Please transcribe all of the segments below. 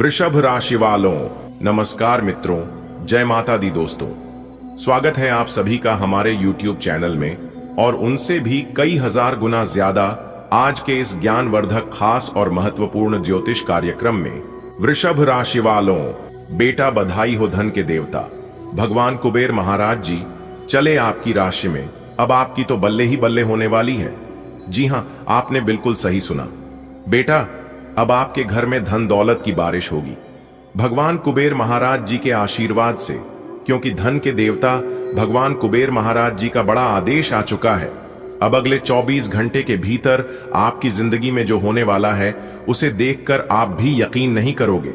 वृषभ राशि वालों, नमस्कार मित्रों, जय माता दी दोस्तों। स्वागत है आप सभी का हमारे YouTube चैनल में और उनसे भी कई हजार गुना ज्यादा आज के इस ज्ञानवर्धक खास और महत्वपूर्ण ज्योतिष कार्यक्रम में। वृषभ राशि वालों, बेटा बधाई हो धन के देवता भगवान कुबेर महाराज जी चले आपकी राशि में। अब आपकी तो बल्ले ही बल्ले होने वाली है। जी हां, आपने बिल्कुल सही सुना बेटा, अब आपके घर में धन दौलत की बारिश होगी भगवान कुबेर महाराज जी के आशीर्वाद से, क्योंकि धन के देवता भगवान कुबेर महाराज जी का बड़ा आदेश आ चुका है। अब अगले 24 घंटे के भीतर आपकी जिंदगी में जो होने वाला है उसे देखकर आप भी यकीन नहीं करोगे।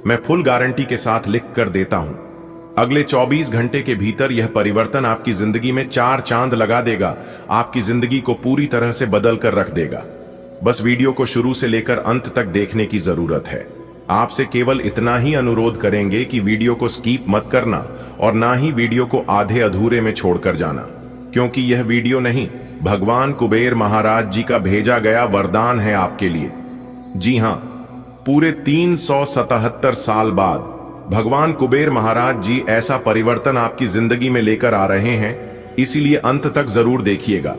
मैं फुल गारंटी के साथ लिख कर देता हूं, अगले 24 घंटे के भीतर यह परिवर्तन आपकी जिंदगी में 4 चांद लगा देगा, आपकी जिंदगी को पूरी तरह से बदल कर रख देगा। बस वीडियो को शुरू से लेकर अंत तक देखने की जरूरत है। आपसे केवल इतना ही अनुरोध करेंगे कि वीडियो को स्किप मत करना और ना ही वीडियो को आधे अधूरे में छोड़कर जाना, क्योंकि यह वीडियो नहीं, भगवान कुबेर महाराज जी का भेजा गया वरदान है आपके लिए। जी हां, पूरे 377 साल बाद भगवान कुबेर महाराज जी ऐसा परिवर्तन आपकी जिंदगी में लेकर आ रहे हैं, इसीलिए अंत तक जरूर देखिएगा।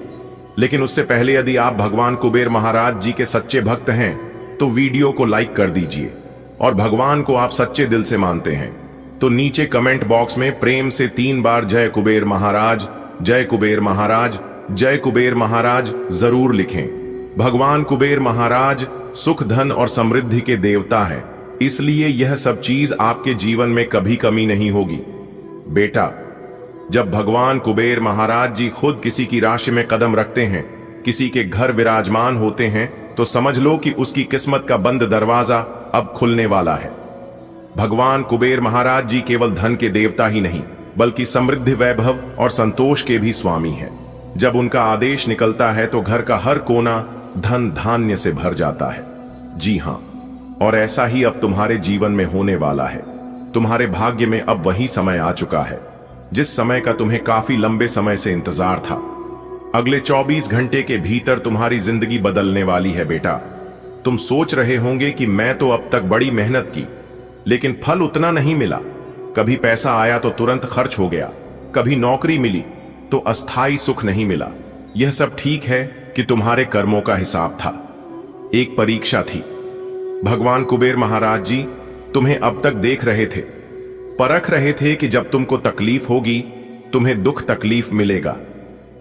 लेकिन उससे पहले यदि आप भगवान कुबेर महाराज जी के सच्चे भक्त हैं तो वीडियो को लाइक कर दीजिए, और भगवान को आप सच्चे दिल से मानते हैं तो नीचे कमेंट बॉक्स में प्रेम से 3 बार जय कुबेर महाराज, जय कुबेर महाराज, जय कुबेर महाराज जरूर लिखें। भगवान कुबेर महाराज सुख धन और समृद्धि के देवता हैं, इसलिए यह सब चीज आपके जीवन में कभी कमी नहीं होगी। बेटा, जब भगवान कुबेर महाराज जी खुद किसी की राशि में कदम रखते हैं, किसी के घर विराजमान होते हैं, तो समझ लो कि उसकी किस्मत का बंद दरवाजा अब खुलने वाला है। भगवान कुबेर महाराज जी केवल धन के देवता ही नहीं, बल्कि समृद्धि, वैभव और संतोष के भी स्वामी हैं। जब उनका आदेश निकलता है तो घर का हर कोना धन धान्य से भर जाता है। जी हां, और ऐसा ही अब तुम्हारे जीवन में होने वाला है। तुम्हारे भाग्य में अब वही समय आ चुका है जिस समय का तुम्हें काफी लंबे समय से इंतजार था। अगले 24 घंटे के भीतर तुम्हारी जिंदगी बदलने वाली है बेटा। तुम सोच रहे होंगे कि मैं तो अब तक बड़ी मेहनत की, लेकिन फल उतना नहीं मिला। कभी पैसा आया तो तुरंत खर्च हो गया, कभी नौकरी मिली तो अस्थाई सुख नहीं मिला। यह सब ठीक है कि तुम्हारे कर्मों का हिसाब था, एक परीक्षा थी। भगवान कुबेर महाराज जी तुम्हें अब तक देख रहे थे, परख रहे थे कि जब तुमको तकलीफ होगी, तुम्हें दुख तकलीफ मिलेगा,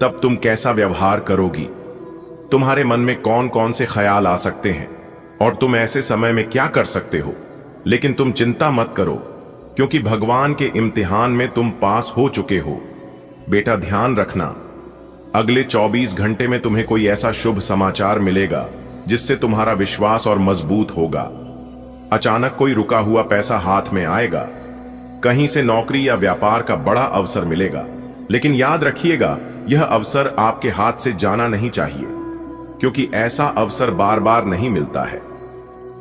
तब तुम कैसा व्यवहार करोगी, तुम्हारे मन में कौन कौन से ख्याल आ सकते हैं और तुम ऐसे समय में क्या कर सकते हो। लेकिन तुम चिंता मत करो, क्योंकि भगवान के इम्तिहान में तुम पास हो चुके हो। बेटा ध्यान रखना, अगले 24 घंटे में तुम्हें कोई ऐसा शुभ समाचार मिलेगा जिससे तुम्हारा विश्वास और मजबूत होगा। अचानक कोई रुका हुआ पैसा हाथ में आएगा, कहीं से नौकरी या व्यापार का बड़ा अवसर मिलेगा। लेकिन याद रखिएगा, यह अवसर आपके हाथ से जाना नहीं चाहिए, क्योंकि ऐसा अवसर बार बार नहीं मिलता है।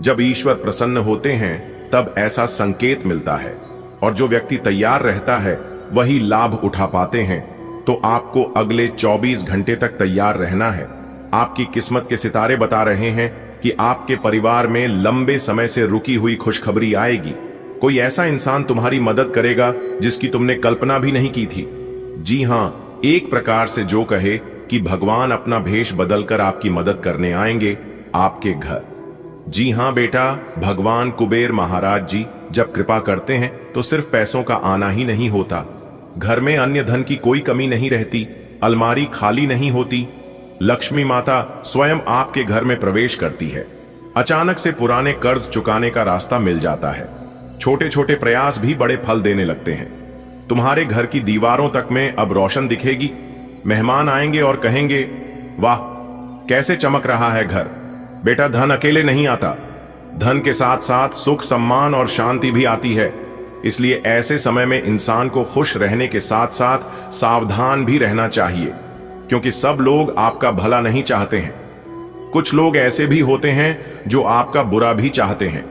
जब ईश्वर प्रसन्न होते हैं तब ऐसा संकेत मिलता है, और जो व्यक्ति तैयार रहता है वही लाभ उठा पाते हैं। तो आपको अगले 24 घंटे तक तैयार रहना है। आपकी किस्मत के सितारे बता रहे हैं कि आपके परिवार में लंबे समय से रुकी हुई खुशखबरी आएगी। कोई ऐसा इंसान तुम्हारी मदद करेगा जिसकी तुमने कल्पना भी नहीं की थी। जी हां, एक प्रकार से जो कहे कि भगवान अपना भेष बदलकर आपकी मदद करने आएंगे आपके घर। जी हां बेटा, भगवान कुबेर महाराज जी जब कृपा करते हैं तो सिर्फ पैसों का आना ही नहीं होता, घर में अन्य धन की कोई कमी नहीं रहती, अलमारी खाली नहीं होती, लक्ष्मी माता स्वयं आपके घर में प्रवेश करती है। अचानक से पुराने कर्ज चुकाने का रास्ता मिल जाता है। छोटे छोटे प्रयास भी बड़े फल देने लगते हैं। तुम्हारे घर की दीवारों तक में अब रोशन दिखेगी। मेहमान आएंगे और कहेंगे, वाह कैसे चमक रहा है घर। बेटा, धन अकेले नहीं आता, धन के साथ साथ सुख, सम्मान और शांति भी आती है। इसलिए ऐसे समय में इंसान को खुश रहने के साथ साथ सावधान भी रहना चाहिए, क्योंकि सब लोग आपका भला नहीं चाहते हैं। कुछ लोग ऐसे भी होते हैं जो आपका बुरा भी चाहते हैं,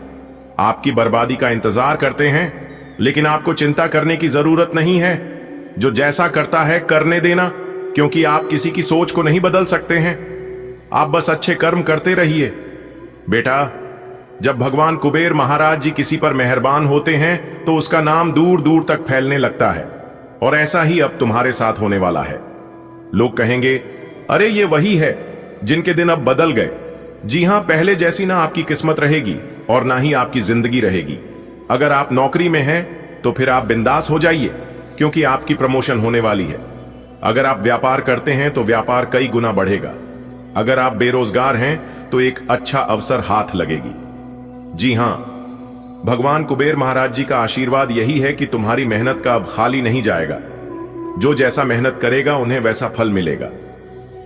आपकी बर्बादी का इंतजार करते हैं। लेकिन आपको चिंता करने की जरूरत नहीं है। जो जैसा करता है करने देना, क्योंकि आप किसी की सोच को नहीं बदल सकते हैं। आप बस अच्छे कर्म करते रहिए। बेटा, जब भगवान कुबेर महाराज जी किसी पर मेहरबान होते हैं तो उसका नाम दूर दूर तक फैलने लगता है। और ऐसा ही अब तुम्हारे साथ होने वाला है। लोग कहेंगे, अरे ये वही है जिनके दिन अब बदल गए। जी हां, पहले जैसी ना आपकी किस्मत रहेगी और ना ही आपकी जिंदगी रहेगी। अगर आप नौकरी में हैं तो फिर आप बिंदास हो जाइए, क्योंकि आपकी प्रमोशन होने वाली है। अगर आप व्यापार करते हैं तो व्यापार कई गुना बढ़ेगा। अगर आप बेरोजगार हैं तो एक अच्छा अवसर हाथ लगेगी। जी हां, भगवान कुबेर महाराज जी का आशीर्वाद यही है कि तुम्हारी मेहनत का अब खाली नहीं जाएगा। जो जैसा मेहनत करेगा उन्हें वैसा फल मिलेगा।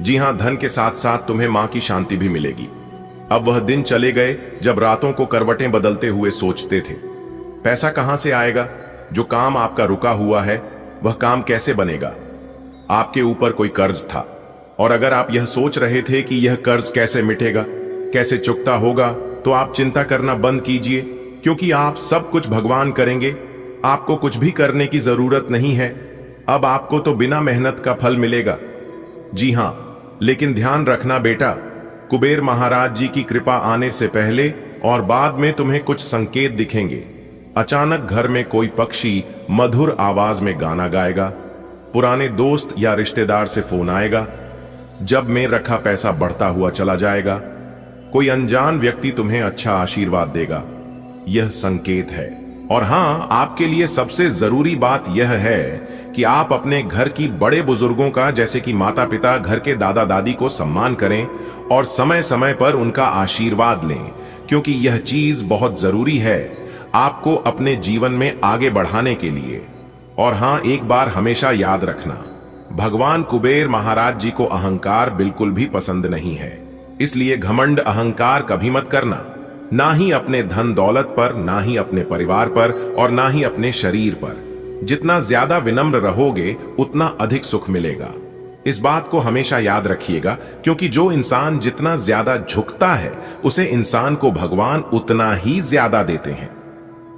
जी हां, धन के साथ साथ तुम्हें मां की शांति भी मिलेगी। अब वह दिन चले गए जब रातों को करवटें बदलते हुए सोचते थे, पैसा कहां से आएगा? जो काम आपका रुका हुआ है वह काम कैसे बनेगा? आपके ऊपर कोई कर्ज था और अगर आप यह सोच रहे थे कि यह कर्ज कैसे मिटेगा, कैसे चुकता होगा, तो आप चिंता करना बंद कीजिए, क्योंकि आप सब कुछ भगवान करेंगे। आपको कुछ भी करने की जरूरत नहीं है। अब आपको तो बिना मेहनत का फल मिलेगा। जी हां, लेकिन ध्यान रखना बेटा, कुबेर महाराज जी की कृपा आने से पहले और बाद में तुम्हें कुछ संकेत दिखेंगे। अचानक घर में कोई पक्षी मधुर आवाज में गाना गाएगा, पुराने दोस्त या रिश्तेदार से फोन आएगा, जब में रखा पैसा बढ़ता हुआ चला जाएगा, कोई अनजान व्यक्ति तुम्हें अच्छा आशीर्वाद देगा। यह संकेत है। और हां, आपके लिए सबसे जरूरी बात यह है कि आप अपने घर की बड़े बुजुर्गों का, जैसे कि माता पिता, घर के दादा दादी को सम्मान करें और समय समय पर उनका आशीर्वाद लें, क्योंकि यह चीज बहुत जरूरी है आपको अपने जीवन में आगे बढ़ाने के लिए। और हां, एक बार हमेशा याद रखना, भगवान कुबेर महाराज जी को अहंकार बिल्कुल भी पसंद नहीं है। इसलिए घमंड अहंकार कभी मत करना, ना ही अपने धन दौलत पर, ना ही अपने परिवार पर और ना ही अपने शरीर पर। जितना ज्यादा विनम्र रहोगे उतना अधिक सुख मिलेगा। इस बात को हमेशा याद रखिएगा, क्योंकि जो इंसान जितना ज्यादा झुकता है उसे इंसान को भगवान उतना ही ज्यादा देते हैं।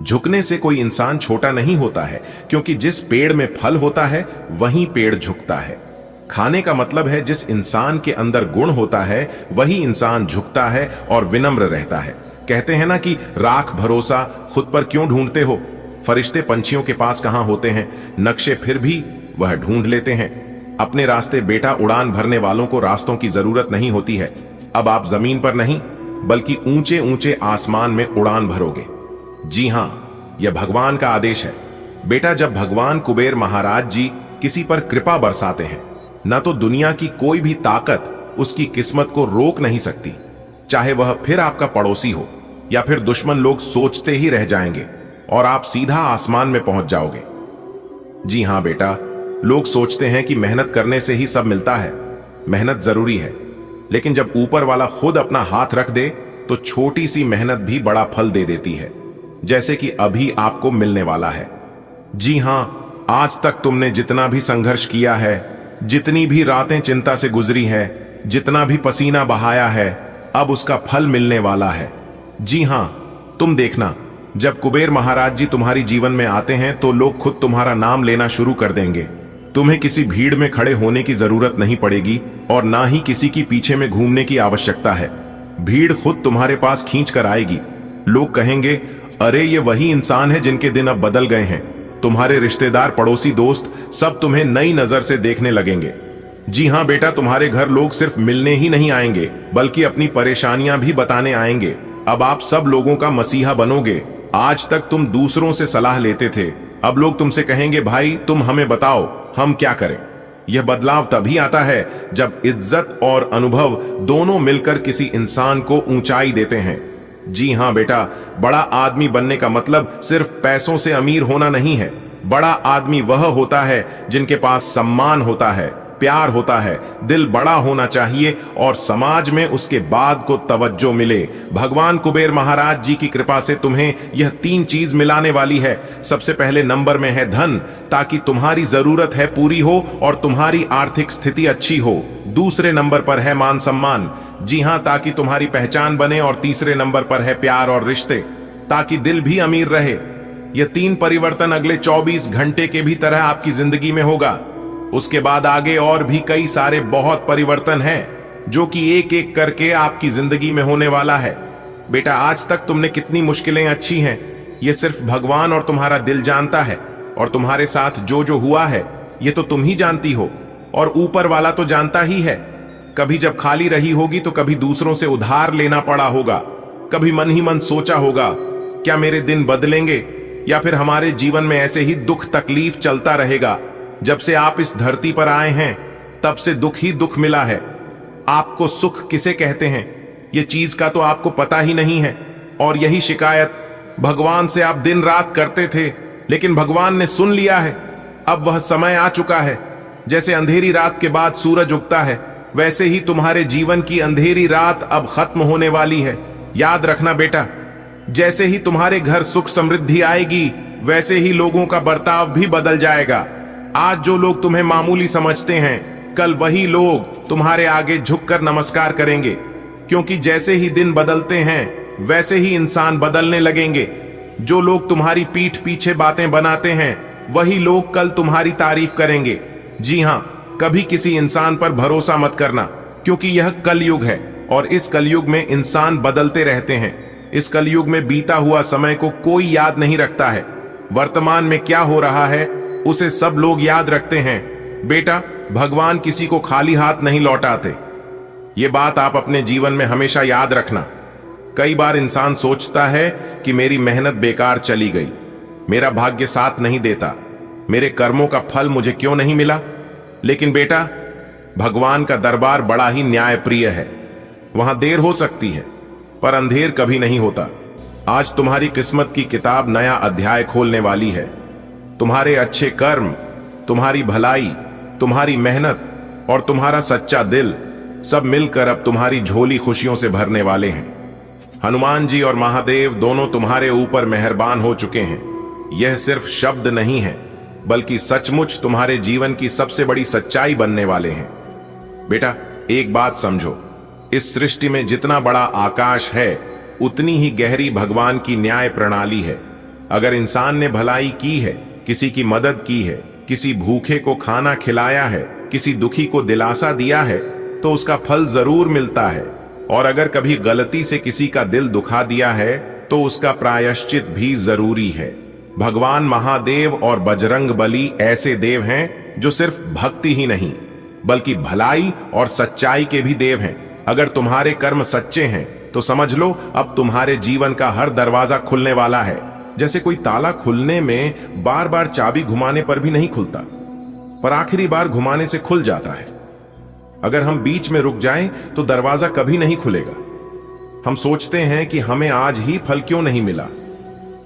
झुकने से कोई इंसान छोटा नहीं होता है, क्योंकि जिस पेड़ में फल होता है वहीं पेड़ झुकता है। खाने का मतलब है जिस इंसान के अंदर गुण होता है वही इंसान झुकता है और विनम्र रहता है। कहते हैं ना कि राख भरोसा खुद पर क्यों ढूंढते हो? फरिश्ते पंछियों के पास कहां होते हैं, नक्शे फिर भी वह ढूंढ लेते हैं। अपने रास्ते बेटा, उड़ान भरने वालों को रास्तों की जरूरत नहीं होती है। अब आप जमीन पर नहीं बल्कि ऊंचे ऊंचे आसमान में उड़ान भरोगे। जी हां, यह भगवान का आदेश है। बेटा, जब भगवान कुबेर महाराज जी किसी पर कृपा बरसाते हैं, न तो दुनिया की कोई भी ताकत उसकी किस्मत को रोक नहीं सकती। चाहे वह फिर आपका पड़ोसी हो या फिर दुश्मन, लोग सोचते ही रह जाएंगे और आप सीधा आसमान में पहुंच जाओगे। जी हां बेटा, लोग सोचते हैं कि मेहनत करने से ही सब मिलता है। मेहनत जरूरी है, लेकिन जब ऊपर वाला खुद अपना हाथ रख दे तो छोटी सी मेहनत भी बड़ा फल दे देती है, जैसे कि अभी आपको मिलने वाला है। जी हां, आज तक तुमने जितना भी संघर्ष किया है, जितनी भी रातें चिंता से गुजरी है, जितना भी पसीना बहाया है, अब उसका फल मिलने वाला है। जी हां, तुम देखना, जब कुबेर महाराज जी तुम्हारी जीवन में आते हैं तो लोग खुद तुम्हारा नाम लेना शुरू कर देंगे। तुम्हें किसी भीड़ में खड़े होने की जरूरत नहीं पड़ेगी और ना ही किसी की पीछे में घूमने की आवश्यकता है। भीड़ खुद तुम्हारे पास खींच कर आएगी। लोग कहेंगे, अरे ये वही इंसान है जिनके दिन अब बदल गए हैं। तुम्हारे रिश्तेदार, पड़ोसी, दोस्त सब तुम्हें नई नजर से देखने लगेंगे। जी हां बेटा, तुम्हारे घर लोग सिर्फ मिलने ही नहीं आएंगे बल्कि अपनी परेशानियां भी बताने आएंगे। अब आप सब लोगों का मसीहा बनोगे। आज तक तुम दूसरों से सलाह लेते थे, अब लोग तुमसे कहेंगे, भाई तुम हमें बताओ हम क्या करें। यह बदलाव तभी आता है जब इज्जत और अनुभव दोनों मिलकर किसी इंसान को ऊंचाई देते हैं। जी हां बेटा, बड़ा आदमी बनने का मतलब सिर्फ पैसों से अमीर होना नहीं है। बड़ा आदमी वह होता है जिनके पास सम्मान होता है, प्यार होता है, दिल बड़ा होना चाहिए और समाज में उसके बाद को तवज्जो मिले। भगवान कुबेर महाराज जी की कृपा से तुम्हें यह 3 चीज मिलाने वाली है। सबसे पहले नंबर में है धन, ताकि तुम्हारी जरूरत है पूरी हो और तुम्हारी आर्थिक स्थिति अच्छी हो। दूसरे नंबर पर है मान सम्मान, जी हां, ताकि तुम्हारी पहचान बने। और तीसरे नंबर पर है प्यार और रिश्ते, ताकि दिल भी अमीर रहे। यह 3 परिवर्तन अगले 24 घंटे के भी तरह आपकी जिंदगी में होगा। उसके बाद आगे और भी कई सारे बहुत परिवर्तन हैं जो कि एक एक करके आपकी जिंदगी में होने वाला है। बेटा, आज तक तुमने कितनी मुश्किलें अच्छी हैं, ये सिर्फ भगवान और तुम्हारा दिल जानता है। और तुम्हारे साथ जो जो हुआ है ये तो तुम ही जानती हो, और ऊपर वाला तो जानता ही है। कभी जब खाली रही होगी तो कभी दूसरों से उधार लेना पड़ा होगा, कभी मन ही मन सोचा होगा क्या मेरे दिन बदलेंगे, या फिर हमारे जीवन में ऐसे ही दुख तकलीफ चलता रहेगा। जब से आप इस धरती पर आए हैं तब से दुख ही दुख मिला है। आपको सुख किसे कहते हैं ये चीज का तो आपको पता ही नहीं है। और यही शिकायत भगवान से आप दिन रात करते थे, लेकिन भगवान ने सुन लिया है। अब वह समय आ चुका है, जैसे अंधेरी रात के बाद सूरज उगता है, वैसे ही तुम्हारे जीवन की अंधेरी रात अब खत्म होने वाली है। याद रखना बेटा, जैसे ही तुम्हारे घर सुख समृद्धि आएगी वैसे ही लोगों का बर्ताव भी बदल जाएगा। आज जो लोग तुम्हें मामूली समझते हैं, कल वही लोग तुम्हारे आगे झुककर नमस्कार करेंगे, क्योंकि जैसे ही दिन बदलते हैं वैसे ही इंसान बदलने लगेंगे। जो लोग तुम्हारी पीठ पीछे बातें बनाते हैं वही लोग कल तुम्हारी तारीफ करेंगे। जी हां, कभी किसी इंसान पर भरोसा मत करना, क्योंकि यह कलयुग है और इस कलयुग में इंसान बदलते रहते हैं। इस कलयुग में बीता हुआ समय को कोई याद नहीं रखता है। वर्तमान में क्या हो रहा है उसे सब लोग याद रखते हैं। बेटा, भगवान किसी को खाली हाथ नहीं लौटाते। ये बात आप अपने जीवन में हमेशा याद रखना। कई बार इंसान सोचता है कि मेरी मेहनत बेकार चली गई, मेरा भाग्य साथ नहीं देता, मेरे कर्मों का फल मुझे क्यों नहीं मिला। लेकिन बेटा, भगवान का दरबार बड़ा ही न्यायप्रिय है। वहां देर हो सकती है पर अंधेर कभी नहीं होता। आज तुम्हारी किस्मत की किताब नया अध्याय खोलने वाली है। तुम्हारे अच्छे कर्म, तुम्हारी भलाई, तुम्हारी मेहनत और तुम्हारा सच्चा दिल सब मिलकर अब तुम्हारी झोली खुशियों से भरने वाले हैं। हनुमान जी और महादेव दोनों तुम्हारे ऊपर मेहरबान हो चुके हैं। यह सिर्फ शब्द नहीं है, बल्कि सचमुच तुम्हारे जीवन की सबसे बड़ी सच्चाई बनने वाले हैं। बेटा, एक बात समझो, इस सृष्टि में जितना बड़ा आकाश है उतनी ही गहरी भगवान की न्याय प्रणाली है। अगर इंसान ने भलाई की है, किसी की मदद की है, किसी भूखे को खाना खिलाया है, किसी दुखी को दिलासा दिया है, तो उसका फल जरूर मिलता है। और अगर कभी गलती से किसी का दिल दुखा दिया है तो उसका प्रायश्चित भी जरूरी है। भगवान महादेव और बजरंग बली ऐसे देव हैं जो सिर्फ भक्ति ही नहीं बल्कि भलाई और सच्चाई के भी देव हैं। अगर तुम्हारे कर्म सच्चे हैं तो समझ लो अब तुम्हारे जीवन का हर दरवाजा खुलने वाला है। जैसे कोई ताला खुलने में बार बार चाबी घुमाने पर भी नहीं खुलता, पर आखिरी बार घुमाने से खुल जाता है। अगर हम बीच में रुक जाएं तो दरवाजा कभी नहीं खुलेगा। हम सोचते हैं कि हमें आज ही फल क्यों नहीं मिला,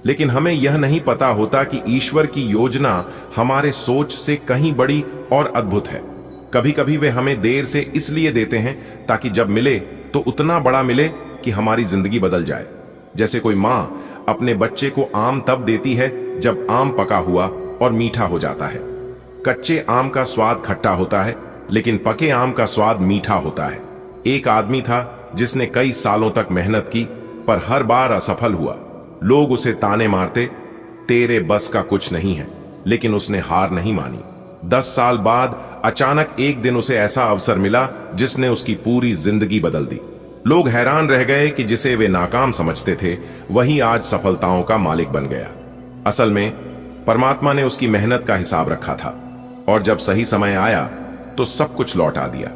लेकिन हमें यह नहीं पता होता कि ईश्वर की योजना हमारे सोच से कहीं बड़ी और अद्भुत है। कभी कभी वे हमें देर से इसलिए देते हैं ताकि जब मिले तो उतना बड़ा मिले कि हमारी जिंदगी बदल जाए। जैसे कोई माँ अपने बच्चे को आम तब देती है जब आम पका हुआ और मीठा हो जाता है। कच्चे आम का स्वाद खट्टा होता है, लेकिन पके आम का स्वाद मीठा होता है। एक आदमी था जिसने कई सालों तक मेहनत की पर हर बार असफल हुआ। लोग उसे ताने मारते, तेरे बस का कुछ नहीं है, लेकिन उसने हार नहीं मानी। 10 साल बाद अचानक एक दिन उसे ऐसा अवसर मिला जिसने उसकी पूरी जिंदगी बदल दी। लोग हैरान रह गए कि जिसे वे नाकाम समझते थे वही आज सफलताओं का मालिक बन गया। असल में परमात्मा ने उसकी मेहनत का हिसाब रखा था और जब सही समय आया तो सब कुछ लौटा दिया।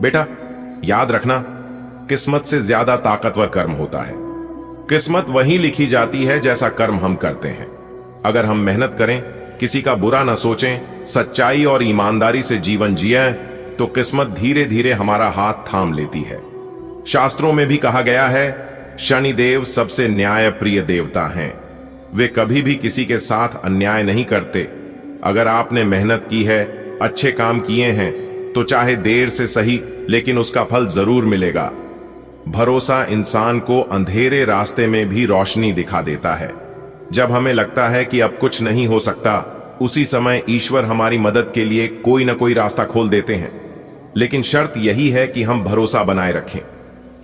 बेटा, याद रखना, किस्मत से ज्यादा ताकतवर कर्म होता है। किस्मत वही लिखी जाती है जैसा कर्म हम करते हैं। अगर हम मेहनत करें, किसी का बुरा न सोचें, सच्चाई और ईमानदारी से जीवन जिएं, तो किस्मत धीरे धीरे हमारा हाथ थाम लेती है। शास्त्रों में भी कहा गया है, शनिदेव सबसे न्यायप्रिय देवता हैं। वे कभी भी किसी के साथ अन्याय नहीं करते। अगर आपने मेहनत की है, अच्छे काम किए हैं, तो चाहे देर से सही लेकिन उसका फल जरूर मिलेगा। भरोसा इंसान को अंधेरे रास्ते में भी रोशनी दिखा देता है। जब हमें लगता है कि अब कुछ नहीं हो सकता, उसी समय ईश्वर हमारी मदद के लिए कोई ना कोई रास्ता खोल देते हैं। लेकिन शर्त यही है कि हम भरोसा बनाए रखें।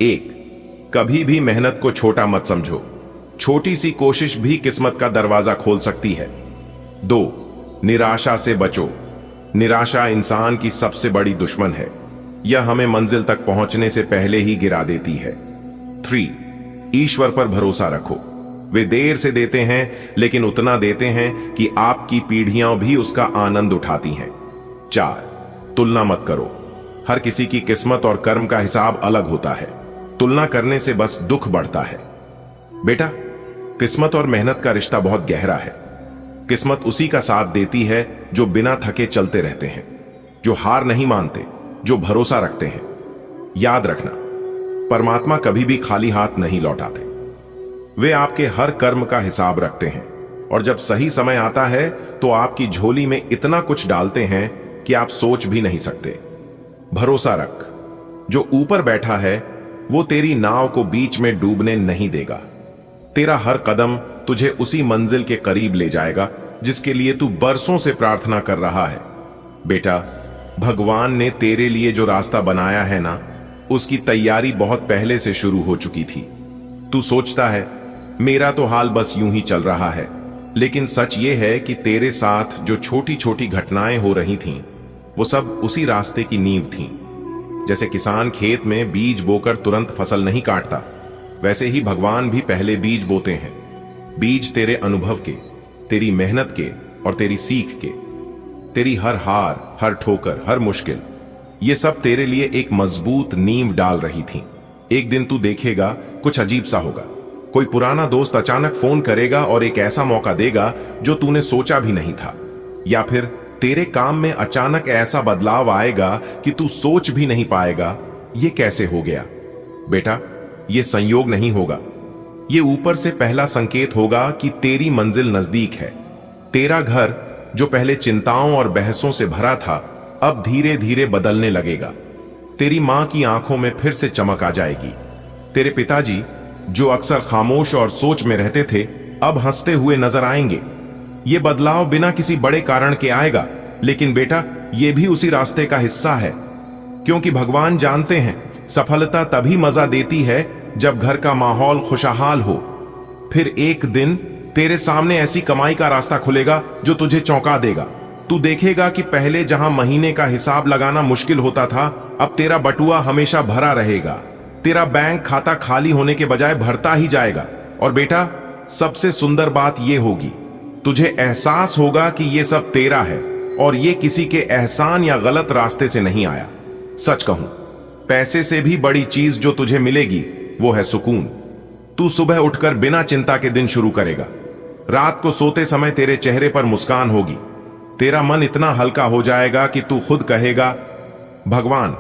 1, कभी भी मेहनत को छोटा मत समझो। छोटी सी कोशिश भी किस्मत का दरवाजा खोल सकती है। 2, निराशा से बचो। निराशा इंसान की सबसे बड़ी दुश्मन है। यह हमें मंजिल तक पहुंचने से पहले ही गिरा देती है। 3, ईश्वर पर भरोसा रखो। वे देर से देते हैं, लेकिन उतना देते हैं कि आपकी पीढ़ियां भी उसका आनंद उठाती हैं। 4, तुलना मत करो। हर किसी की किस्मत और कर्म का हिसाब अलग होता है। तुलना करने से बस दुख बढ़ता है। बेटा, किस्मत और मेहनत का रिश्ता बहुत गहरा है। किस्मत उसी का साथ देती है जो बिना थके चलते रहते हैं, जो हार नहीं मानते, जो भरोसा रखते हैं। याद रखना, परमात्मा कभी भी खाली हाथ नहीं लौटाते। वे आपके हर कर्म का हिसाब रखते हैं और जब सही समय आता है तो आपकी झोली में इतना कुछ डालते हैं कि आप सोच भी नहीं सकते। भरोसा रख, जो ऊपर बैठा है वो तेरी नाव को बीच में डूबने नहीं देगा। तेरा हर कदम तुझे उसी मंजिल के करीब ले जाएगा जिसके लिए तू बरसों से प्रार्थना कर रहा है। बेटा, भगवान ने तेरे लिए जो रास्ता बनाया है ना, उसकी तैयारी बहुत पहले से शुरू हो चुकी थी। तू सोचता है मेरा तो हाल बस यूं ही चल रहा है, लेकिन सच ये है कि तेरे साथ जो छोटी छोटी घटनाएं हो रही थीं, वो सब उसी रास्ते की नींव थीं। जैसे किसान खेत में बीज बोकर तुरंत फसल नहीं काटता, वैसे ही भगवान भी पहले बीज बोते हैं। बीज तेरे अनुभव के, तेरी मेहनत के और तेरी सीख के। तेरी हर हार, हर ठोकर, हर मुश्किल, ये सब तेरे लिए एक मजबूत नींव डाल रही थी। एक दिन तू देखेगा कुछ अजीब सा होगा। कोई पुराना दोस्त अचानक फोन करेगा और एक ऐसा मौका देगा जो तूने सोचा भी नहीं था, या फिर तेरे काम में अचानक ऐसा बदलाव आएगा कि तू सोच भी नहीं पाएगा ये कैसे हो गया। बेटा, ये संयोग नहीं होगा, ये ऊपर से पहला संकेत होगा कि तेरी मंजिल नजदीक है। तेरा घर जो पहले चिंताओं और बहसों से भरा था, अब धीरे धीरे बदलने लगेगा। तेरी मां की आंखों में फिर से चमक आ जाएगी। तेरे पिताजी जो अक्सर खामोश और सोच में रहते थे, अब हंसते हुए नजर आएंगे। ये बदलाव बिना किसी बड़े कारण के आएगा, लेकिन बेटा, ये भी उसी रास्ते का हिस्सा है, क्योंकि भगवान जानते हैं सफलता तभी मजा देती है जब घर का माहौल खुशहाल हो। फिर एक दिन तेरे सामने ऐसी कमाई का रास्ता खुलेगा जो तुझे चौंका देगा। तू देखेगा कि पहले जहां महीने का हिसाब लगाना मुश्किल होता था, अब तेरा बटुआ हमेशा भरा रहेगा। तेरा बैंक खाता खाली होने के बजाय भरता ही जाएगा। और बेटा, सबसे सुंदर बात यह होगी, तुझे एहसास होगा कि यह सब तेरा है और यह किसी के एहसान या गलत रास्ते से नहीं आया। सच कहूं, पैसे से भी बड़ी चीज जो तुझे मिलेगी वो है सुकून। तू सुबह उठकर बिना चिंता के दिन शुरू करेगा। रात को सोते समय तेरे चेहरे पर मुस्कान होगी। तेरा मन इतना हल्का हो जाएगा कि तू खुद कहेगा, भगवान,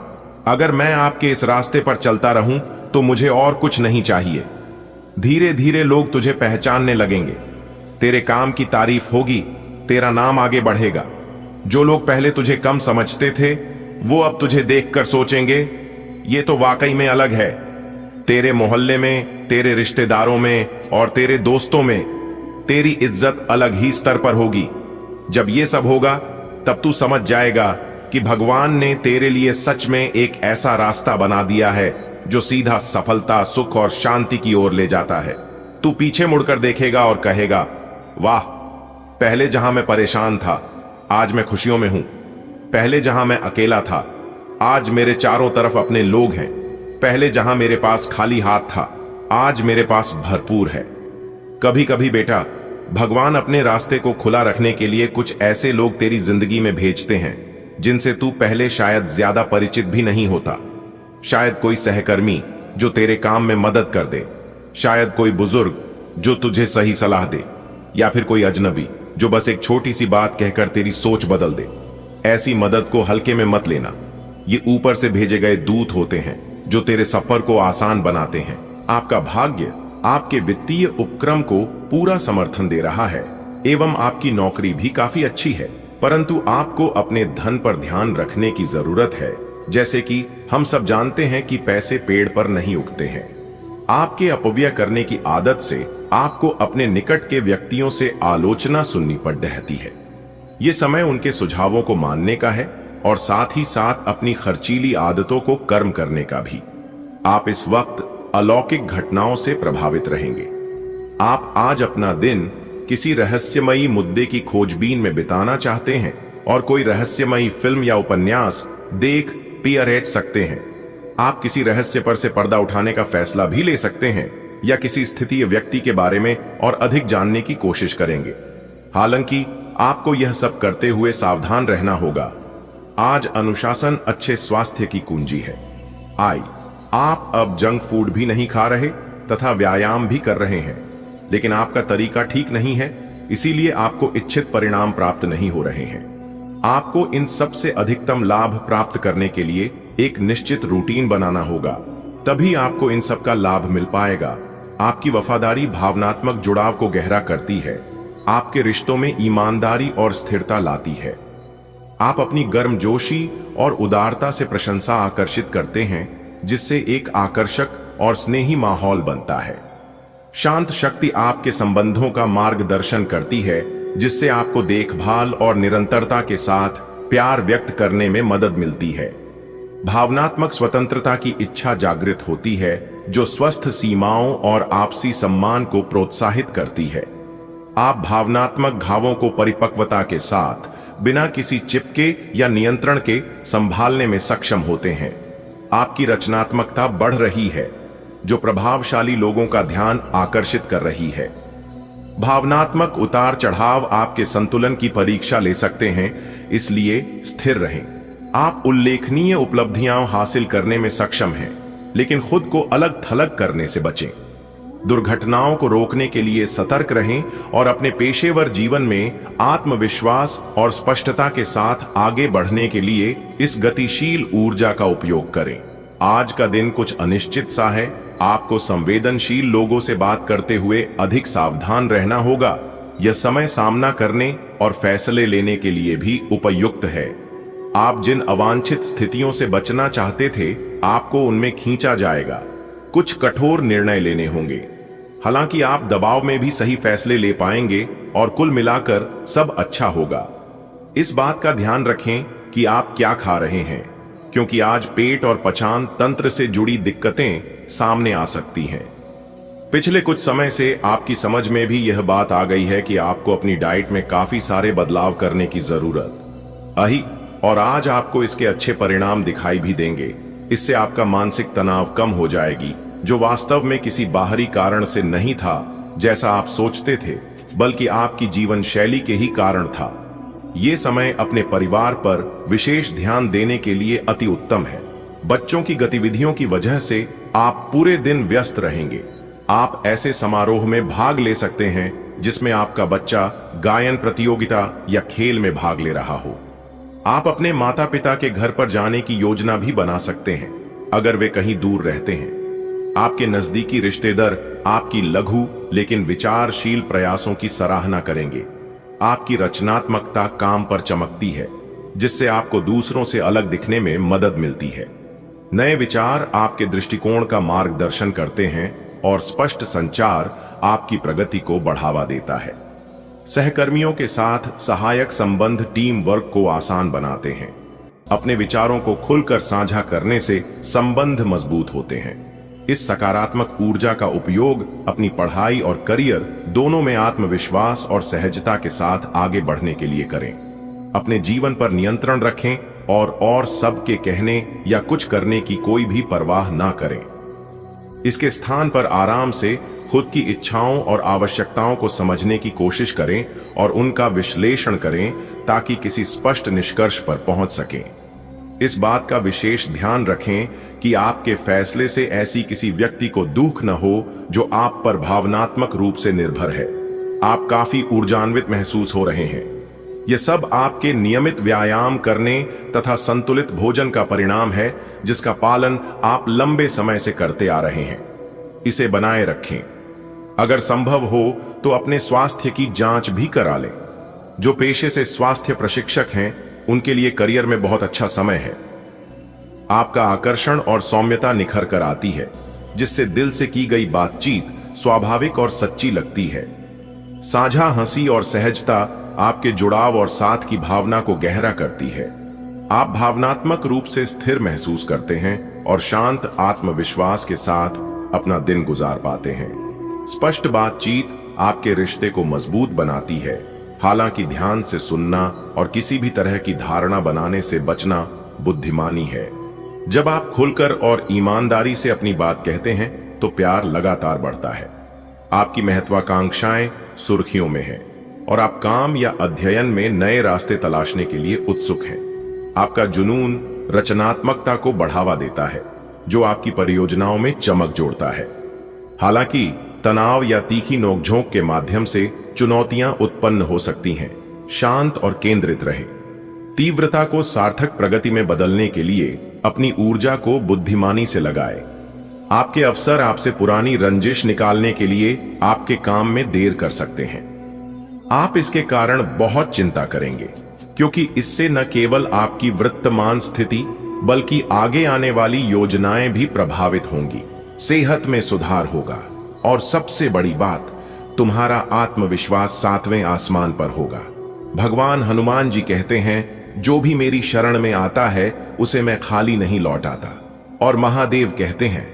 अगर मैं आपके इस रास्ते पर चलता रहूं तो मुझे और कुछ नहीं चाहिए। धीरे धीरे लोग तुझे पहचानने लगेंगे। तेरे काम की तारीफ होगी, तेरा नाम आगे बढ़ेगा। जो लोग पहले तुझे कम समझते थे, वो अब तुझे देखकर सोचेंगे, ये तो वाकई में अलग है। तेरे मोहल्ले में, तेरे रिश्तेदारों में और तेरे दोस्तों में तेरी इज्जत अलग ही स्तर पर होगी। जब ये सब होगा, तब तू समझ जाएगा कि भगवान ने तेरे लिए सच में एक ऐसा रास्ता बना दिया है जो सीधा सफलता, सुख और शांति की ओर ले जाता है। तू पीछे मुड़कर देखेगा और कहेगा, वाह, पहले जहां मैं परेशान था, आज मैं खुशियों में हूं। पहले जहां मैं अकेला था, आज मेरे चारों तरफ अपने लोग हैं। पहले जहां मेरे पास खाली हाथ था, आज मेरे पास भरपूर है। कभी कभी बेटा, भगवान अपने रास्ते को खुला रखने के लिए कुछ ऐसे लोग तेरी जिंदगी में भेजते हैं जिनसे तू पहले शायद ज्यादा परिचित भी नहीं होता। शायद कोई सहकर्मी जो तेरे काम में मदद कर दे, शायद कोई बुजुर्ग जो तुझे सही सलाह दे, या फिर कोई अजनबी जो बस एक छोटी सी बात कहकर तेरी सोच बदल दे। ऐसी मदद को हल्के में मत लेना। ये ऊपर से भेजे गए दूत होते हैं जो तेरे सफर को आसान बनाते हैं। आपका भाग्य आपके वित्तीय उपक्रम को पूरा समर्थन दे रहा है एवं आपकी नौकरी भी काफी अच्छी है, परंतु आपको अपने धन पर ध्यान रखने की जरूरत है। जैसे कि हम सब जानते हैं कि पैसे पेड़ पर नहीं उगते हैं। आपके अपव्यय करने की आदत से आपको अपने निकट के व्यक्तियों से आलोचना सुननी पड़ रहती है। ये समय उनके सुझावों को मानने का है और साथ ही साथ अपनी खर्चीली आदतों को कर्म करने का भी। आप इस वक्त अलौकिक घटनाओं से प्रभावित रहेंगे। आप आज अपना दिन किसी रहस्यमयी मुद्दे की खोजबीन में बिताना चाहते हैं और कोई रहस्यमयी फिल्म या उपन्यास देख पियरेच सकते हैं। आप किसी रहस्य पर से पर्दा उठाने का फैसला भी ले सकते हैं या किसी स्थिति या व्यक्ति के बारे में और अधिक जानने की कोशिश करेंगे। हालांकि आपको यह सब करते हुए सावधान रहना होगा। आज अनुशासन अच्छे स्वास्थ्य की कुंजी है। आप अब जंक फूड भी नहीं खा रहे तथा व्यायाम भी कर रहे हैं, लेकिन आपका तरीका ठीक नहीं है, इसीलिए आपको इच्छित परिणाम प्राप्त नहीं हो रहे हैं। आपको इन सब से अधिकतम लाभ प्राप्त करने के लिए एक निश्चित रूटीन बनाना होगा, तभी आपको इन सब का लाभ मिल पाएगा। आपकी वफादारी भावनात्मक जुड़ाव को गहरा करती है, आपके रिश्तों में ईमानदारी और स्थिरता लाती है। आप अपनी गर्मजोशी और उदारता से प्रशंसा आकर्षित करते हैं, जिससे एक आकर्षक और स्नेही माहौल बनता है। शांत शक्ति आपके संबंधों का मार्गदर्शन करती है, जिससे आपको देखभाल और निरंतरता के साथ प्यार व्यक्त करने में मदद मिलती है। भावनात्मक स्वतंत्रता की इच्छा जागृत होती है, जो स्वस्थ सीमाओं और आपसी सम्मान को प्रोत्साहित करती है। आप भावनात्मक घावों को परिपक्वता के साथ बिना किसी चिपके या नियंत्रण के संभालने में सक्षम होते हैं। आपकी रचनात्मकता बढ़ रही है, जो प्रभावशाली लोगों का ध्यान आकर्षित कर रही है। भावनात्मक उतार चढ़ाव आपके संतुलन की परीक्षा ले सकते हैं, इसलिए स्थिर रहें। आप उल्लेखनीय उपलब्धियां हासिल करने में सक्षम हैं, लेकिन खुद को अलग थलग करने से बचें। दुर्घटनाओं को रोकने के लिए सतर्क रहें और अपने पेशेवर जीवन में आत्मविश्वास और स्पष्टता के साथ आगे बढ़ने के लिए इस गतिशील ऊर्जा का उपयोग करें। आज का दिन कुछ अनिश्चित सा है। आपको संवेदनशील लोगों से बात करते हुए अधिक सावधान रहना होगा। यह समय सामना करने और फैसले लेने के लिए भी उपयुक्त है। आप जिन अवांछित स्थितियों से बचना चाहते थे, आपको उनमें खींचा जाएगा। कुछ कठोर निर्णय लेने होंगे, हालांकि आप दबाव में भी सही फैसले ले पाएंगे और कुल मिलाकर सब अच्छा होगा। इस बात का ध्यान रखें कि आप क्या खा रहे हैं, क्योंकि आज पेट और पचान तंत्र से जुड़ी दिक्कतें सामने आ सकती हैं। पिछले कुछ समय से आपकी समझ में भी यह बात आ गई है कि आपको अपनी डाइट में काफी सारे बदलाव करने की जरूरत है, और आज आपको इसके अच्छे परिणाम दिखाई भी देंगे। इससे आपका मानसिक तनाव कम हो जाएगी, जो वास्तव में किसी बाहरी कारण से नहीं था जैसा आप सोचते थे, बल्कि आपकी जीवन शैली के ही कारण था। ये समय अपने परिवार पर विशेष ध्यान देने के लिए अति उत्तम है। बच्चों की गतिविधियों की वजह से आप पूरे दिन व्यस्त रहेंगे। आप ऐसे समारोह में भाग ले सकते हैं जिसमें आपका बच्चा गायन प्रतियोगिता या खेल में भाग ले रहा हो। आप अपने माता पिता के घर पर जाने की योजना भी बना सकते हैं, अगर वे कहीं दूर रहते हैं। आपके नजदीकी रिश्तेदार आपकी लघु लेकिन विचारशील प्रयासों की सराहना करेंगे। आपकी रचनात्मकता काम पर चमकती है, जिससे आपको दूसरों से अलग दिखने में मदद मिलती है। नए विचार आपके दृष्टिकोण का मार्गदर्शन करते हैं और स्पष्ट संचार आपकी प्रगति को बढ़ावा देता है। सहकर्मियों के साथ सहायक संबंध टीम वर्क को आसान बनाते हैं। अपने विचारों को खुलकर साझा करने से संबंध मजबूत होते हैं। इस सकारात्मक ऊर्जा का उपयोग अपनी पढ़ाई और करियर दोनों में आत्मविश्वास और सहजता के साथ आगे बढ़ने के लिए करें। अपने जीवन पर नियंत्रण रखें और सबके कहने या कुछ करने की कोई भी परवाह ना करें। इसके स्थान पर आराम से खुद की इच्छाओं और आवश्यकताओं को समझने की कोशिश करें और उनका विश्लेषण करें, ताकि किसी स्पष्ट निष्कर्ष पर पहुंच सकें। इस बात का विशेष ध्यान रखें कि आपके फैसले से ऐसी किसी व्यक्ति को दुख न हो जो आप पर भावनात्मक रूप से निर्भर है। आप काफी ऊर्जान्वित महसूस हो रहे हैं। यह सब आपके नियमित व्यायाम करने तथा संतुलित भोजन का परिणाम है, जिसका पालन आप लंबे समय से करते आ रहे हैं। इसे बनाए रखें। अगर संभव हो तो अपने स्वास्थ्य की जांच भी करा लें। जो पेशे से स्वास्थ्य प्रशिक्षक हैं, उनके लिए करियर में बहुत अच्छा समय है। आपका आकर्षण और सौम्यता निखर कर आती है, जिससे दिल से की गई बातचीत स्वाभाविक और सच्ची लगती है। साझा हंसी और सहजता आपके जुड़ाव और साथ की भावना को गहरा करती है। आप भावनात्मक रूप से स्थिर महसूस करते हैं और शांत आत्मविश्वास के साथ अपना दिन गुजार पाते हैं। स्पष्ट बातचीत आपके रिश्ते को मजबूत बनाती है, हालांकि ध्यान से सुनना और किसी भी तरह की धारणा बनाने से बचना बुद्धिमानी है। जब आप खुलकर और ईमानदारी से अपनी बात कहते हैं, तो प्यार लगातार बढ़ता है। आपकी महत्वाकांक्षाएं सुर्खियों में है और आप काम या अध्ययन में नए रास्ते तलाशने के लिए उत्सुक हैं। आपका जुनून रचनात्मकता को बढ़ावा देता है, जो आपकी परियोजनाओं में चमक जोड़ता है। हालांकि तनाव या तीखी नोकझोंक के माध्यम से चुनौतियां उत्पन्न हो सकती हैं। शांत और केंद्रित रहें। तीव्रता को सार्थक प्रगति में बदलने के लिए अपनी ऊर्जा को बुद्धिमानी से लगाएं। आपके अफसर आपसे पुरानी रंजिश निकालने के लिए आपके काम में देर कर सकते हैं। आप इसके कारण बहुत चिंता करेंगे, क्योंकि इससे न केवल आपकी वर्तमान स्थिति बल्कि आगे आने वाली योजनाएं भी प्रभावित होंगी। सेहत में सुधार होगा और सबसे बड़ी बात, तुम्हारा आत्मविश्वास 7वें आसमान पर होगा। भगवान हनुमान जी कहते हैं, जो भी मेरी शरण में आता है उसे मैं खाली नहीं लौटाता। और महादेव कहते हैं,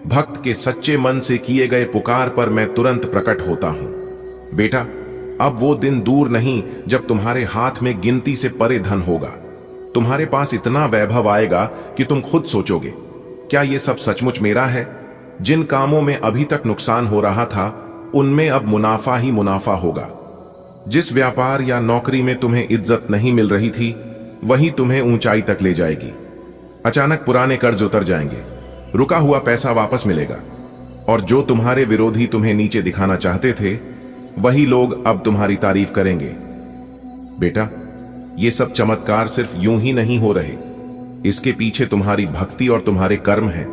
भक्त के सच्चे मन से किए गए पुकार पर मैं तुरंत प्रकट होता हूं। बेटा, अब वो दिन दूर नहीं जब तुम्हारे हाथ में गिनती से परे धन होगा। तुम्हारे पास इतना वैभव आएगा कि तुम खुद सोचोगे, क्या ये सब सचमुच मेरा है? जिन कामों में अभी तक नुकसान हो रहा था, उनमें अब मुनाफा ही मुनाफा होगा। जिस व्यापार या नौकरी में तुम्हें इज्जत नहीं मिल रही थी, वही तुम्हें ऊंचाई तक ले जाएगी। अचानक पुराने कर्ज उतर जाएंगे, रुका हुआ पैसा वापस मिलेगा, और जो तुम्हारे विरोधी तुम्हें नीचे दिखाना चाहते थे, वही लोग अब तुम्हारी तारीफ करेंगे। बेटा, ये सब चमत्कार सिर्फ यूं ही नहीं हो रहे, इसके पीछे तुम्हारी भक्ति और तुम्हारे कर्म हैं।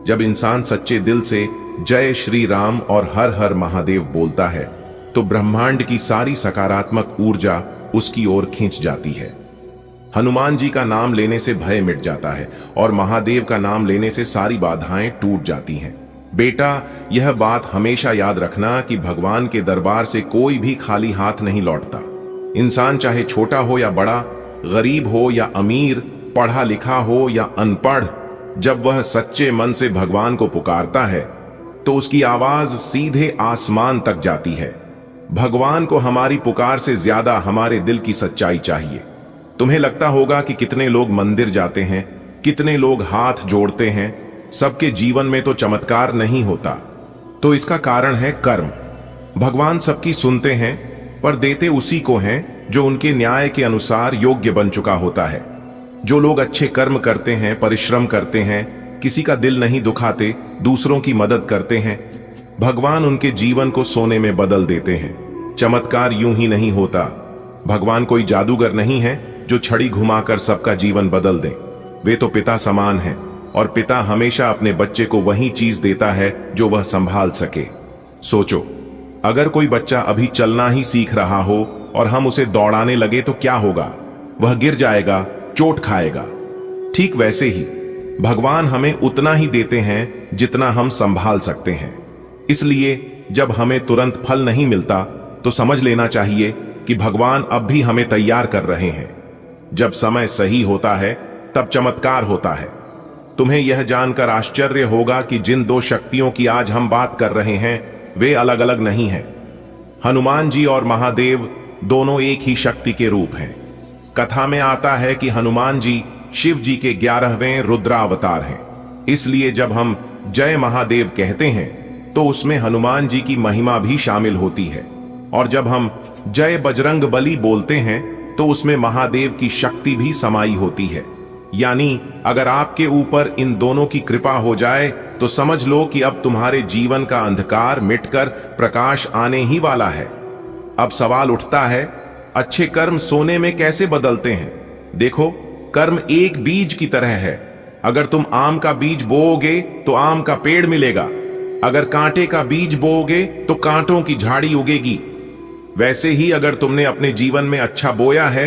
जब इंसान सच्चे दिल से जय श्री राम और हर हर महादेव बोलता है, तो ब्रह्मांड की सारी सकारात्मक ऊर्जा उसकी ओर खींच जाती है। हनुमान जी का नाम लेने से भय मिट जाता है और महादेव का नाम लेने से सारी बाधाएं टूट जाती हैं। बेटा, यह बात हमेशा याद रखना कि भगवान के दरबार से कोई भी खाली हाथ नहीं लौटता। इंसान चाहे छोटा हो या बड़ा, गरीब हो या अमीर, पढ़ा लिखा हो या अनपढ़, जब वह सच्चे मन से भगवान को पुकारता है तो उसकी आवाज सीधे आसमान तक जाती है। भगवान को हमारी पुकार से ज्यादा हमारे दिल की सच्चाई चाहिए। तुम्हें लगता होगा कि कितने लोग मंदिर जाते हैं, कितने लोग हाथ जोड़ते हैं, सबके जीवन में तो चमत्कार नहीं होता। तो इसका कारण है कर्म। भगवान सबकी सुनते हैं, पर देते उसी को हैं जो उनके न्याय के अनुसार योग्य बन चुका होता है। जो लोग अच्छे कर्म करते हैं, परिश्रम करते हैं, किसी का दिल नहीं दुखाते, दूसरों की मदद करते हैं, भगवान उनके जीवन को सोने में बदल देते हैं। चमत्कार यूं ही नहीं होता। भगवान कोई जादूगर नहीं है जो छड़ी घुमाकर सबका जीवन बदल दे। वे तो पिता समान हैं, और पिता हमेशा अपने बच्चे को वही चीज देता है जो वह संभाल सके। सोचो, अगर कोई बच्चा अभी चलना ही सीख रहा हो और हम उसे दौड़ाने लगे तो क्या होगा? वह गिर जाएगा, चोट खाएगा। ठीक वैसे ही भगवान हमें उतना ही देते हैं जितना हम संभाल सकते हैं। इसलिए जब हमें तुरंत फल नहीं मिलता तो समझ लेना चाहिए कि भगवान अब भी हमें तैयार कर रहे हैं। जब समय सही होता है तब चमत्कार होता है। तुम्हें यह जानकर आश्चर्य होगा कि जिन दो शक्तियों की आज हम बात कर रहे हैं, वे अलग अलग नहीं हैं। हनुमान जी और महादेव दोनों एक ही शक्ति के रूप हैं। कथा में आता है कि हनुमान जी शिव जी के 11वें रुद्रावतार हैं। इसलिए जब हम जय महादेव कहते हैं तो उसमें हनुमान जी की महिमा भी शामिल होती है, और जब हम जय बजरंग बली बोलते हैं तो उसमें महादेव की शक्ति भी समाई होती है। यानी अगर आपके ऊपर इन दोनों की कृपा हो जाए तो समझ लो कि अब तुम्हारे जीवन का अंधकार मिटकर प्रकाश आने ही वाला है। अब सवाल उठता है, अच्छे कर्म सोने में कैसे बदलते हैं? देखो, कर्म एक बीज की तरह है। अगर तुम आम का बीज बोओगे तो आम का पेड़ मिलेगा। अगर कांटे का बीज बोओगे तो कांटों की झाड़ी उगेगी। वैसे ही अगर तुमने अपने जीवन में अच्छा बोया है,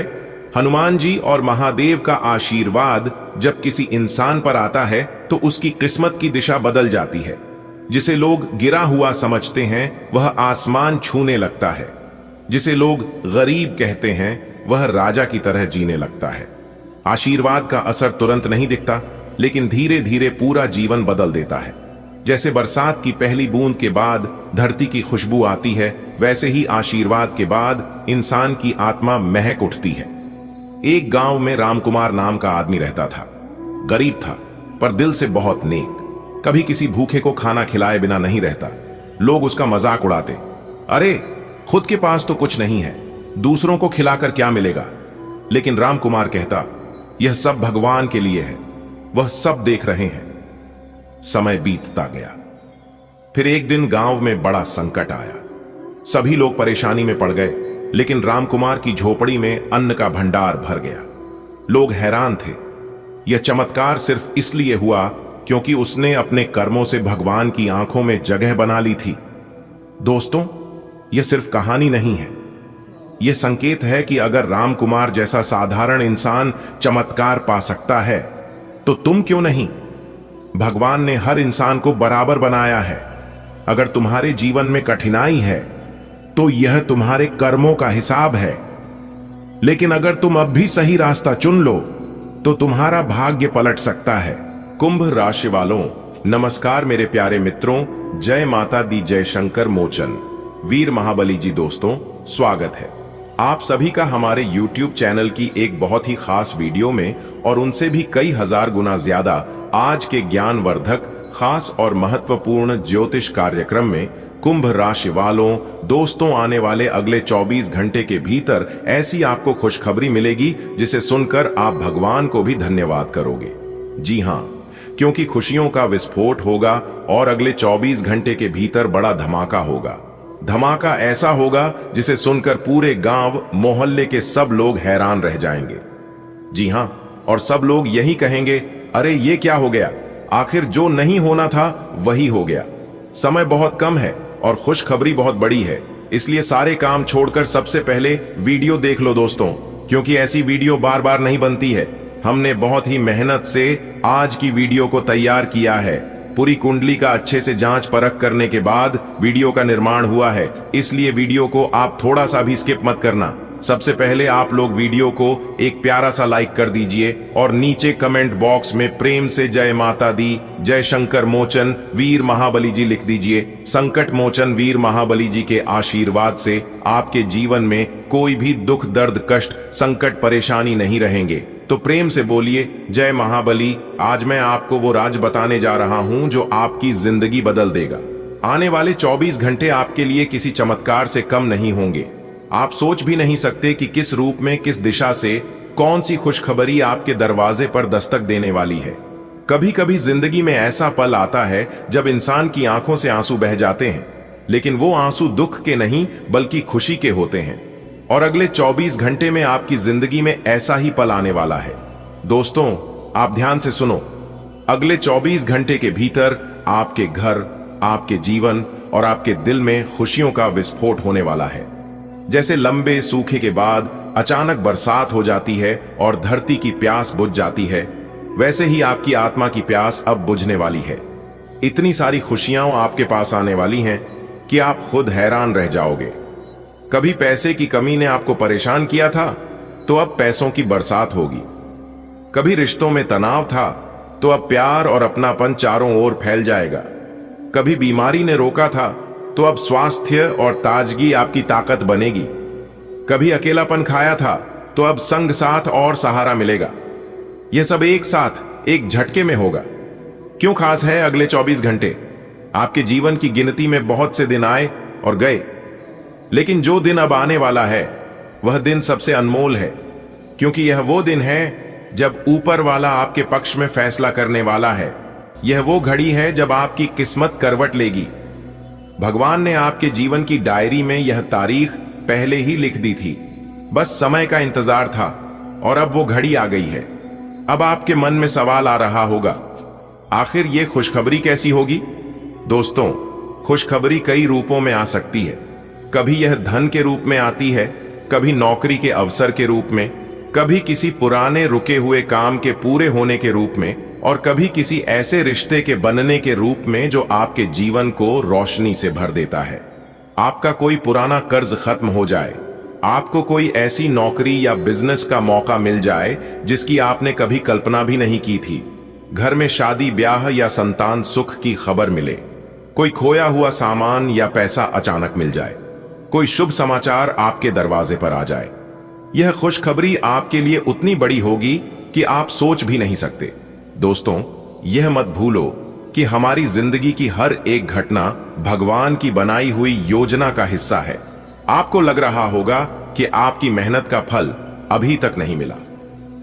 हनुमान जी और महादेव का आशीर्वाद जब किसी इंसान पर आता है तो उसकी किस्मत की दिशा बदल जाती है। जिसे लोग गिरा हुआ समझते हैं, वह आसमान छूने लगता है। जिसे लोग गरीब कहते हैं, वह राजा की तरह जीने लगता है। आशीर्वाद का असर तुरंत नहीं दिखता, लेकिन धीरे धीरे पूरा जीवन बदल देता है। जैसे बरसात की पहली बूंद के बाद धरती की खुशबू आती है, वैसे ही आशीर्वाद के बाद इंसान की आत्मा महक उठती है। एक गांव में रामकुमार नाम का आदमी रहता था। गरीब था, पर दिल से बहुत नेक। कभी किसी भूखे को खाना खिलाए बिना नहीं रहता। लोग उसका मजाक उड़ाते, अरे खुद के पास तो कुछ नहीं है, दूसरों को खिलाकर क्या मिलेगा। लेकिन राम कुमार कहता, यह सब भगवान के लिए है, वह सब देख रहे हैं। समय बीतता गया। फिर एक दिन गांव में बड़ा संकट आया। सभी लोग परेशानी में पड़ गए, लेकिन रामकुमार की झोपड़ी में अन्न का भंडार भर गया। लोग हैरान थे। यह चमत्कार सिर्फ इसलिए हुआ क्योंकि उसने अपने कर्मों से भगवान की आंखों में जगह बना ली थी। दोस्तों, यह सिर्फ कहानी नहीं है, यह संकेत है कि अगर रामकुमार जैसा साधारण इंसान चमत्कार पा सकता है तो तुम क्यों नहीं। भगवान ने हर इंसान को बराबर बनाया है। अगर तुम्हारे जीवन में कठिनाई है तो यह तुम्हारे कर्मों का हिसाब है, लेकिन अगर तुम अब भी सही रास्ता चुन लो तो तुम्हारा भाग्य पलट सकता है। कुंभ राशि वालों, नमस्कार मेरे प्यारे मित्रों, जय माता दी, जय शंकर मोचन, वीर महाबली जी। दोस्तों, स्वागत है आप सभी का हमारे YouTube चैनल की एक बहुत ही खास वीडियो में, और उनसे भी कई हजार गुना ज्यादा आज के ज्ञानवर्धक, खास और महत्वपूर्ण ज्योतिष कार्यक्रम में। कुंभ राशि वालों, दोस्तों, आने वाले अगले 24 घंटे के भीतर ऐसी आपको खुशखबरी मिलेगी जिसे सुनकर आप भगवान को भी धन्यवाद करोगे। जी हां, क्योंकि खुशियों का विस्फोट होगा और अगले 24 घंटे के भीतर बड़ा धमाका होगा। धमाका ऐसा होगा जिसे सुनकर पूरे गांव मोहल्ले के सब लोग हैरान रह जाएंगे। जी हां, और सब लोग यही कहेंगे, अरे ये क्या हो गया, आखिर जो नहीं होना था वही हो गया। समय बहुत कम है और खुशखबरी बहुत बड़ी है, इसलिए सारे काम छोड़कर सबसे पहले वीडियो देख लो दोस्तों, क्योंकि ऐसी वीडियो बार बार नहीं बनती है। हमने बहुत ही मेहनत से आज की वीडियो को तैयार किया है। पूरी कुंडली का अच्छे से जांच परख करने के बाद वीडियो का निर्माण हुआ है, इसलिए वीडियो को आप थोड़ा सा भी स्किप मत करना। सबसे पहले आप लोग वीडियो को एक प्यारा सा लाइक कर दीजिए और नीचे कमेंट बॉक्स में प्रेम से जय माता दी, जय शंकर मोचन, वीर महाबली जी लिख दीजिए। संकट मोचन वीर महाबली जी के आशीर्वाद से आपके जीवन में कोई भी दुख, दर्द, कष्ट, संकट, परेशानी नहीं रहेंगे। तो प्रेम से बोलिए, जय महाबली। आज मैं आपको वो राज बताने जा रहा हूं जो आपकी जिंदगी बदल देगा। आने वाले 24 घंटे आपके लिए किसी चमत्कार से कम नहीं होंगे। आप सोच भी नहीं सकते कि किस रूप में, किस दिशा से कौन सी खुशखबरी आपके दरवाजे पर दस्तक देने वाली है। कभी कभी जिंदगी में ऐसा पल आता है जब इंसान की आंखों से आंसू बह जाते हैं, लेकिन वो आंसू दुख के नहीं बल्कि खुशी के होते हैं। और अगले 24 घंटे में आपकी जिंदगी में ऐसा ही पल आने वाला है। दोस्तों, आप ध्यान से सुनो। अगले 24 घंटे के भीतर आपके घर, आपके जीवन और आपके दिल में खुशियों का विस्फोट होने वाला है। जैसे लंबे सूखे के बाद अचानक बरसात हो जाती है और धरती की प्यास बुझ जाती है, वैसे ही आपकी आत्मा की प्यास अब बुझने वाली है। इतनी सारी खुशियां आपके पास आने वाली हैं कि आप खुद हैरान रह जाओगे। कभी पैसे की कमी ने आपको परेशान किया था, तो अब पैसों की बरसात होगी। कभी रिश्तों में तनाव था, तो अब प्यार और अपनापन चारों ओर फैल जाएगा। कभी बीमारी ने रोका था, तो अब स्वास्थ्य और ताजगी आपकी ताकत बनेगी। कभी अकेलापन खाया था, तो अब संग, साथ और सहारा मिलेगा। यह सब एक साथ एक झटके में होगा। क्यों खास है अगले 24 घंटे? आपके जीवन की गिनती में बहुत से दिन आए और गए, लेकिन जो दिन अब आने वाला है वह दिन सबसे अनमोल है, क्योंकि यह वो दिन है जब ऊपर वाला आपके पक्ष में फैसला करने वाला है। यह वो घड़ी है जब आपकी किस्मत करवट लेगी। भगवान ने आपके जीवन की डायरी में यह तारीख पहले ही लिख दी थी, बस समय का इंतजार था और अब वो घड़ी आ गई है। अब आपके मन में सवाल आ रहा होगा, आखिर ये खुशखबरी कैसी होगी? दोस्तों, खुशखबरी कई रूपों में आ सकती है। कभी यह धन के रूप में आती है, कभी नौकरी के अवसर के रूप में, कभी किसी पुराने रुके हुए काम के पूरे होने के रूप में, और कभी किसी ऐसे रिश्ते के बनने के रूप में जो आपके जीवन को रोशनी से भर देता है। आपका कोई पुराना कर्ज खत्म हो जाए, आपको कोई ऐसी नौकरी या बिजनेस का मौका मिल जाए जिसकी आपने कभी कल्पना भी नहीं की थी। घर में शादी, ब्याह या संतान सुख की खबर मिले, कोई खोया हुआ सामान या पैसा अचानक मिल जाए, कोई शुभ समाचार आपके दरवाजे पर आ जाए। यह खुशखबरी आपके लिए उतनी बड़ी होगी कि आप सोच भी नहीं सकते। दोस्तों, यह मत भूलो कि हमारी जिंदगी की हर एक घटना भगवान की बनाई हुई योजना का हिस्सा है। आपको लग रहा होगा कि आपकी मेहनत का फल अभी तक नहीं मिला,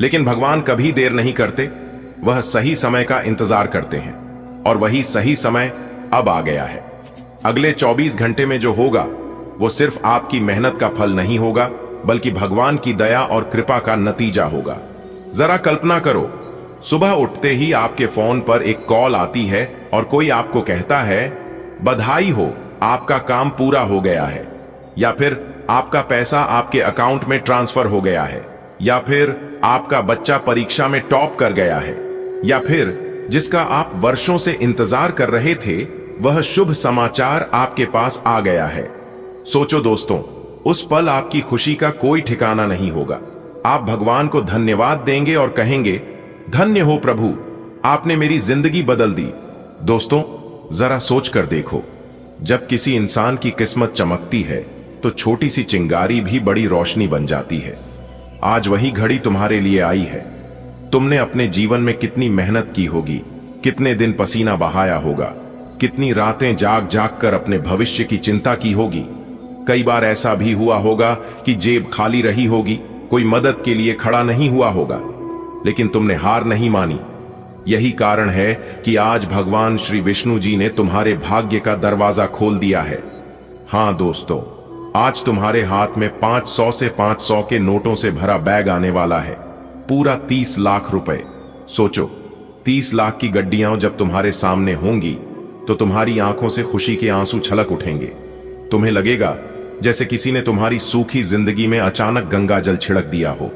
लेकिन भगवान कभी देर नहीं करते। वह सही समय का इंतजार करते हैं और वही सही समय अब आ गया है। अगले 24 घंटे में जो होगा वो सिर्फ आपकी मेहनत का फल नहीं होगा, बल्कि भगवान की दया और कृपा का नतीजा होगा। जरा कल्पना करो, सुबह उठते ही आपके फोन पर एक कॉल आती है और कोई आपको कहता है बधाई हो, आपका काम पूरा हो गया है, या फिर आपका पैसा आपके अकाउंट में ट्रांसफर हो गया है, या फिर आपका बच्चा परीक्षा में टॉप कर गया है, या फिर जिसका आप वर्षों से इंतजार कर रहे थे वह शुभ समाचार आपके पास आ गया है। सोचो दोस्तों, उस पल आपकी खुशी का कोई ठिकाना नहीं होगा। आप भगवान को धन्यवाद देंगे और कहेंगे धन्य हो प्रभु, आपने मेरी जिंदगी बदल दी। दोस्तों, जरा सोच कर देखो, जब किसी इंसान की किस्मत चमकती है तो छोटी सी चिंगारी भी बड़ी रोशनी बन जाती है। आज वही घड़ी तुम्हारे लिए आई है। तुमने अपने जीवन में कितनी मेहनत की होगी, कितने दिन पसीना बहाया होगा, कितनी रातें जाग जाग कर अपने भविष्य की चिंता की होगी। कई बार ऐसा भी हुआ होगा कि जेब खाली रही होगी, कोई मदद के लिए खड़ा नहीं हुआ होगा, लेकिन तुमने हार नहीं मानी। यही कारण है कि आज भगवान श्री विष्णु जी ने तुम्हारे भाग्य का दरवाजा खोल दिया है। हां दोस्तों, आज तुम्हारे हाथ में 500 से 500 के नोटों से भरा बैग आने वाला है, पूरा 30 लाख रुपए। सोचो, 30 लाख की गड्डियां जब तुम्हारे सामने होंगी तो तुम्हारी आंखों से खुशी के आंसू छलक उठेंगे। तुम्हें लगेगा जैसे किसी ने तुम्हारी सूखी जिंदगी में अचानक गंगा जल छिड़क दिया हो।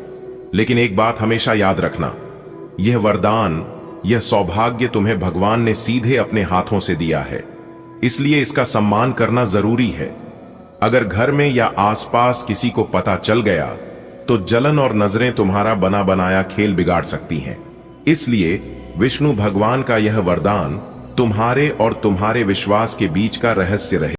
लेकिन एक बात हमेशा याद रखना, यह वरदान, यह सौभाग्य तुम्हें भगवान ने सीधे अपने हाथों से दिया है, इसलिए इसका सम्मान करना जरूरी है। अगर घर में या आसपास किसी को पता चल गया तो जलन और नजरें तुम्हारा बना बनाया खेल बिगाड़ सकती हैं। इसलिए विष्णु भगवान का यह वरदान तुम्हारे और तुम्हारे विश्वास के बीच का रहस्य रहे।